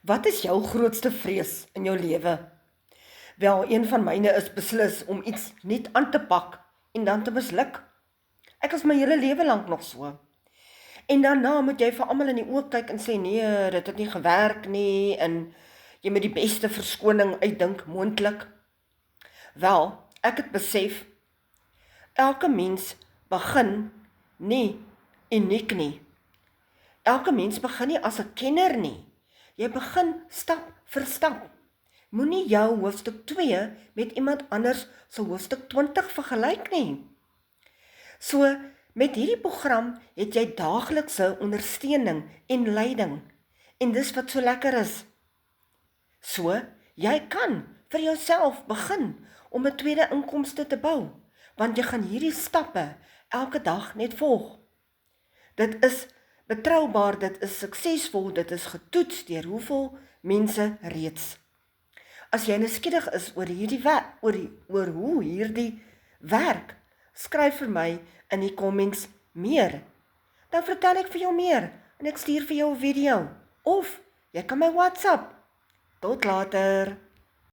Wat is jou grootste vrees in jou lewe? Wel, een van myne is beslis om iets net aan te pak en dan te misluk. Ek is my hele lewe lank nog so. En daarna moet jy vir almal in die oë kyk en sê nee, dit het nie gewerk nie en jy moet die beste verskoning uitdink moontlik. Wel, ek het besef elke mens begin nie uniek nie. Elke mens begin nie as 'n kenner nie. Jy begin stap vir stap. Moenie jou hoofstuk 2 met iemand anders se hoofstuk 20 vergelyk nie. So, met hierdie program het jy daaglikse ondersteuning en leiding. En dis wat so lekker is. So, jy kan vir jouself begin om 'n tweede inkomste te bou, want jy gaan hierdie stappe elke dag net volg. Dit is betroubaar, dit is suksesvol, dit is getoets deur hoeveel mense reeds. As jy nuuskierig is oor oor hoe hierdie werk, skryf vir my in die comments meer. Dan vertel ek vir jou meer en ek stuur vir jou 'n video of jy kan my WhatsApp. Tot later.